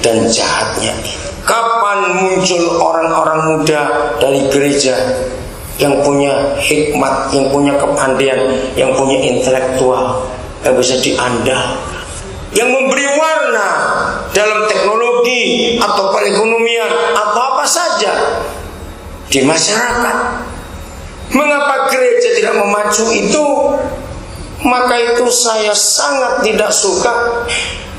dan jahatnya. Kapan muncul orang-orang muda dari gereja yang punya hikmat, yang punya kepandaian, yang punya intelektual, yang bisa diandalkan, yang memberi warna dalam teknologi atau perekonomian atau apa saja di masyarakat? Mengapa gereja tidak memacu itu? Maka itu saya sangat tidak suka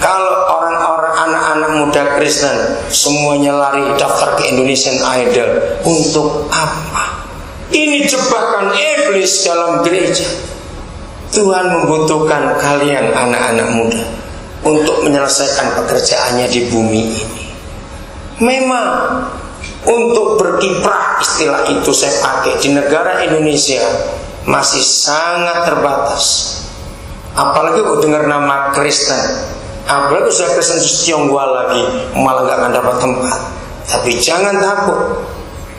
kalau orang-orang anak-anak muda Kristen semuanya lari daftar ke Indonesian Idol. Untuk apa? Ini jebakan iblis dalam gereja. Tuhan membutuhkan kalian anak-anak muda untuk menyelesaikan pekerjaannya di bumi ini. Memang untuk berkiprah, istilah itu saya pakai, di negara Indonesia masih sangat terbatas. Apalagi kau dengar nama Kristen, apalagi sudah Kristen Tionghoa lagi, malah gak akan dapat tempat. Tapi jangan takut,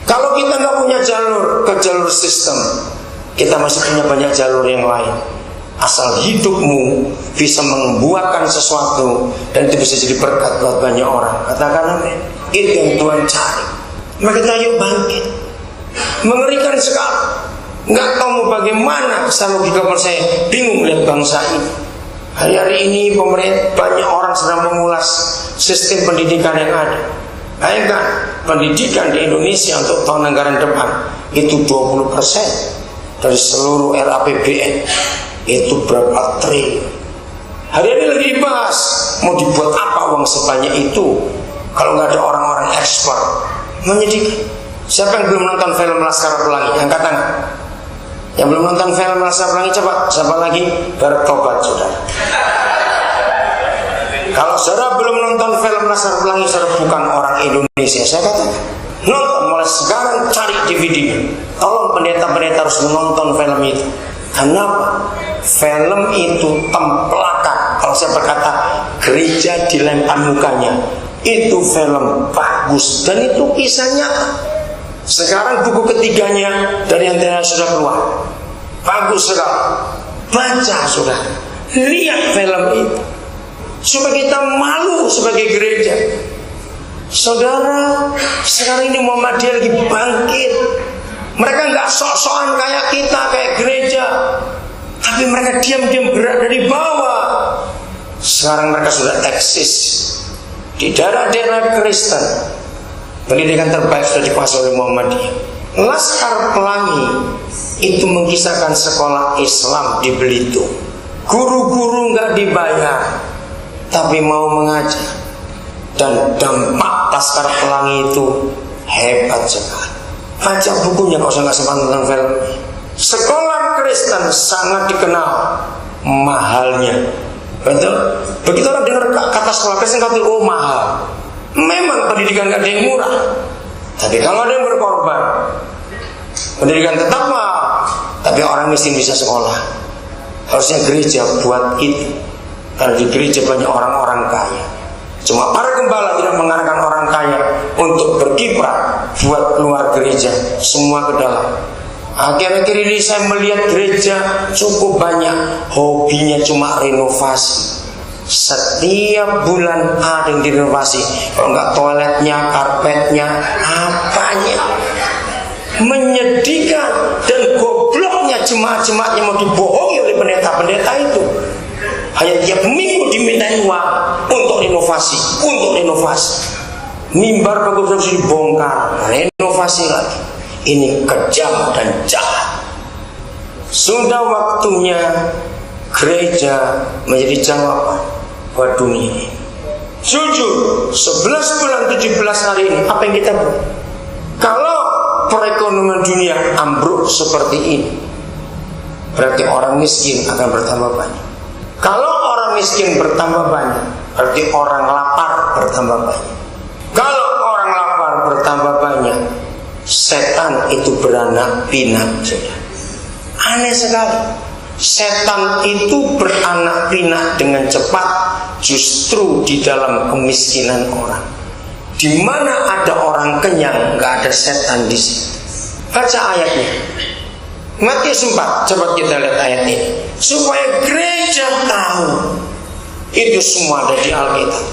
kalau kita gak punya jalur ke jalur sistem, kita masih punya banyak jalur yang lain. Asal hidupmu bisa membuahkan sesuatu dan itu bisa jadi berkat buat banyak orang. Katakan amin. Itu yang Tuhan cari. Maka kita ayo bangkit. Mengerikan sekali. Nggak tahu mau bagaimana. Saya logika saya bingung melihat bangsa ini. Hari-hari ini pemerintah, banyak orang sedang mengulas sistem pendidikan yang ada. Bayangkan pendidikan di Indonesia untuk tahun anggaran depan itu 20% dari seluruh RAPBN. Itu berapa triliun. Hari ini lagi dibahas mau dibuat apa uang sebanyak itu kalau nggak ada orang-orang ekspor. Menyedihkan. Siapa yang belum nonton film Laskar Pelangi? Angkat tangan. Yang belum nonton film Laskar Pelangi coba. Siapa lagi? Bertobat saudara. Kalau saudara belum nonton film Laskar Pelangi, saudara bukan orang Indonesia. Saya katakan nonton mulai sekarang, cari DVD-nya. Tolong pendeta-pendeta harus menonton film itu. Kenapa? Film itu templakan. Kalau saya berkata gereja dilempar mukanya, itu film bagus dan itu kisah nyata. Sekarang buku ketiganya dari antara sudah keluar, bagus sekali. Baca sudah, lihat film itu supaya kita malu sebagai gereja. Saudara, sekarang ini Muhammadiyah lagi bangkit. Mereka nggak sok-sokan kayak kita, kayak gereja, tapi mereka diam-diam gerak dari bawah. Sekarang mereka sudah eksis di daerah-daerah Kristen. Pendidikan terbaik sudah dikuasai oleh Muhammadiyah. Laskar Pelangi itu mengisahkan sekolah Islam di Belitung. Guru-guru nggak dibayar, tapi mau mengajar. Dan dampak Laskar Pelangi itu hebat sekali. Baca bukunya kalau saya nggak sempat tentang film. Sekolah Kristen sangat dikenal mahalnya. Betul? Begitu orang dengar kata sekolah Kristen, kata oh mahal. Memang pendidikan nggak ada yang murah. Tapi kalau ada yang berkorban, pendidikan tetap mahal. Tapi orang miskin bisa sekolah. Harusnya gereja buat itu. Karena di gereja banyak orang-orang kaya. Cuma para gembala tidak mengarahkan orang kaya untuk berkiprah buat keluar gereja, semua ke dalam. Akhir-akhir ini saya melihat gereja cukup banyak hobinya cuma renovasi. Setiap bulan ada yang direnovasi. Kalau nggak toiletnya, karpetnya, apanya. Menyedihkan dan gobloknya jemaat-jemaat yang mau dibohongi oleh pendeta-pendeta itu. Hanya tiap minggu dimintain uang untuk renovasi, Mimbar bagus dibongkar, renovasi lagi. Ini kejam dan jahat. Sudah waktunya gereja menjadi jawaban buat dunia ini. Jujur, 11 bulan 17 hari ini apa yang kita buat? Kalau perekonomian dunia ambruk seperti ini, berarti orang miskin akan bertambah banyak. Kalau orang miskin bertambah banyak, berarti orang lapar bertambah banyak. Kalau orang lapar bertambah banyak, setan itu beranak pinak. Aneh sekali. Setan itu beranak pinak dengan cepat justru di dalam kemiskinan orang. Di mana ada orang kenyang, nggak ada setan di situ. Baca ayatnya. Matius 4, coba kita lihat ayat ini. Supaya gereja tahu itu semua ada di Alkitab.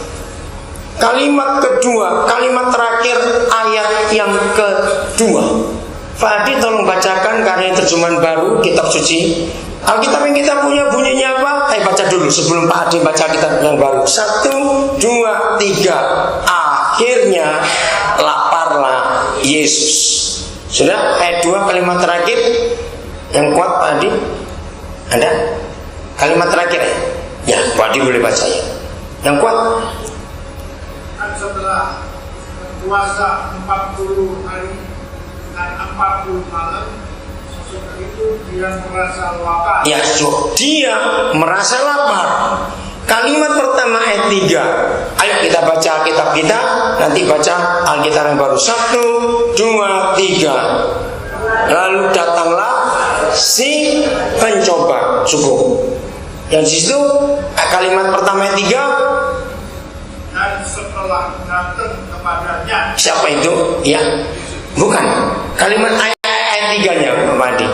Kalimat kedua, kalimat terakhir ayat yang kedua. Pak Adi tolong bacakan karena ini terjemahan baru kitab suci. Alkitab yang kita punya bunyinya apa? Ayo baca dulu sebelum Pak Adi baca kitab yang baru. 1, 2, 3. Akhirnya laparlah Yesus. Sudah ayat 2 kalimat terakhir yang kuat Pak Adi? Ada? Kalimat terakhir ya? Pak Adi boleh baca ya. Yang kuat. Setelah puasa 40 hari dan 40 malam, sesudah itu dia merasa lapar. Ya, dia merasa lapar. Kalimat pertama ayat 3. Ayo kita baca Alkitab kita, nanti baca Alkitab yang baru. 1, 2, 3. Lalu datanglah si pencoba. Cukup. Yang situ kalimat pertama ayat 3. Dan setelah datang kepadanya. Siapa itu? Ya, bukan. Kalimat ayat 3-nya, Pak Adi.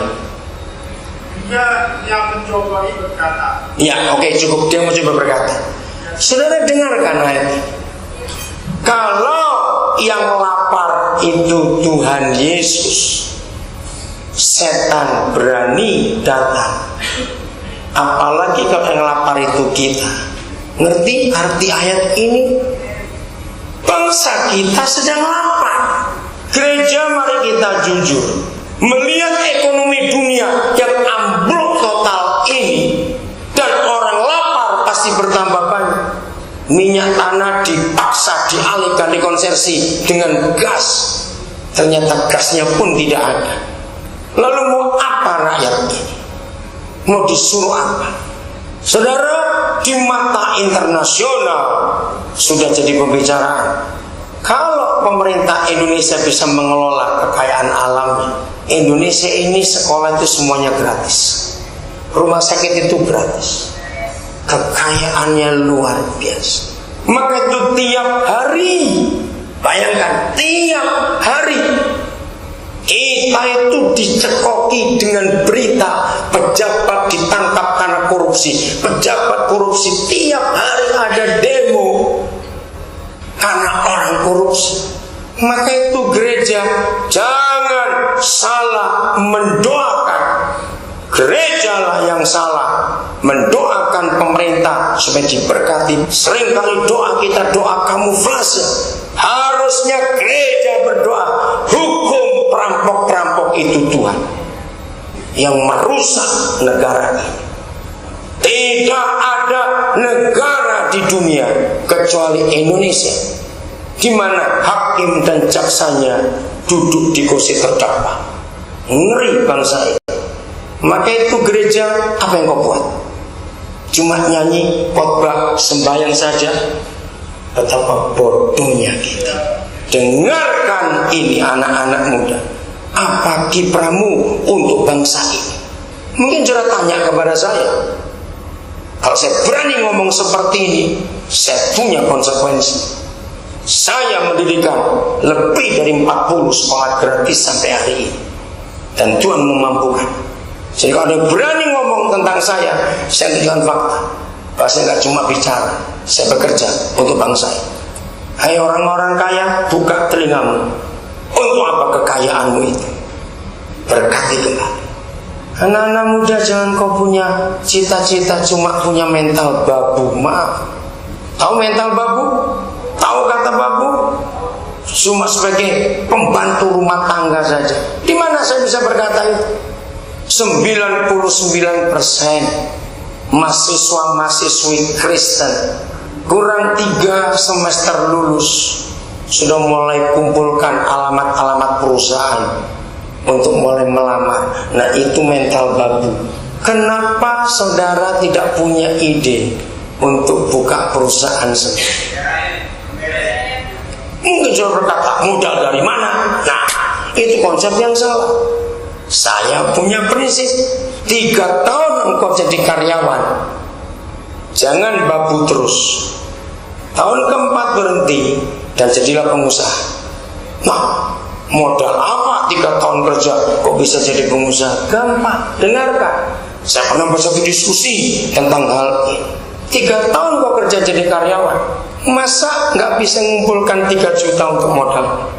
Dia yang mencobai berkata. Ya, oke, cukup. Dia mencoba berkata. Saudara dengarkan ayat. Kalau yang lapar itu Tuhan Yesus, setan berani datang. Apalagi kalau yang lapar itu kita. Ngerti arti ayat ini? Bangsa kita sedang lapar. Gereja, mari kita jujur. Melihat ekonomi dunia yang ambruk total ini, dan orang lapar pasti bertambah banyak. Minyak tanah dipaksa dialihkan, dikonversi dengan gas. Ternyata gasnya pun tidak ada. Lalu mau apa rakyat ini? Mau disuruh apa? Saudara, di mata internasional sudah jadi pembicaraan. Kalau pemerintah Indonesia bisa mengelola kekayaan alamnya, Indonesia ini sekolah itu semuanya gratis, rumah sakit itu gratis, kekayaannya luar biasa. Maka itu tiap hari, bayangkan tiap hari kita itu dicekoki dengan berita pejabat ditangkap karena korupsi, pejabat korupsi. Tiap hari ada demo karena orang korupsi. Maka itu gereja jangan salah mendoakan. Gereja lah yang salah mendoakan pemerintah supaya diberkati. Seringkali doa kita doa kamuflase. Harusnya gereja berdoa, hukum perampok-perampok itu Tuhan yang merusak negara ini. Tidak ada negara di dunia kecuali Indonesia di mana hakim dan jaksanya duduk di kursi terdakwa. Ngeri bangsa ini. Maka itu gereja apa yang kau buat? Cuma nyanyi, khotbah, sembahyang saja. Betapa bodohnya kita. Dengarkan ini anak-anak muda. Apa kiprahmu untuk bangsa ini? Mungkin saudara tanya kepada saya. Kalau saya berani ngomong seperti ini, saya punya konsekuensi. Saya mendirikan lebih dari 40 sekolah gratis sampai hari ini. Dan Tuhan memampukan. Jadi kalau ada berani ngomong tentang saya tunjukkan fakta. Bahwa saya nggak cuma bicara, saya bekerja untuk bangsa. Hai orang-orang kaya, buka telingamu. Untuk apa kekayaanmu itu? Berkati kembali. Anak-anak muda, jangan kau punya cita-cita cuma punya mental babu. Maaf. Tahu mental babu? Tahu kata babu? Cuma sebagai pembantu rumah tangga saja. Di mana saya bisa berkata itu? 99% mahasiswa-mahasiswi Kristen kurang 3 semester lulus sudah mulai kumpulkan alamat-alamat perusahaan untuk mulai melamar. Nah, itu mental babu. Kenapa saudara tidak punya ide untuk buka perusahaan sendiri? Mungkin saudara berkata, modal dari mana? Nah, itu konsep yang salah. Saya punya prinsip 3 tahun engkau jadi karyawan, jangan babu terus. Tahun keempat berhenti dan jadilah pengusaha. Nah, modal apa 3 tahun kerja kok bisa jadi pengusaha? Gampang, dengarkan. Saya pernah baca diskusi tentang hal ini. 3 tahun kau kerja jadi karyawan, Masa nggak bisa mengumpulkan 3 juta untuk modal?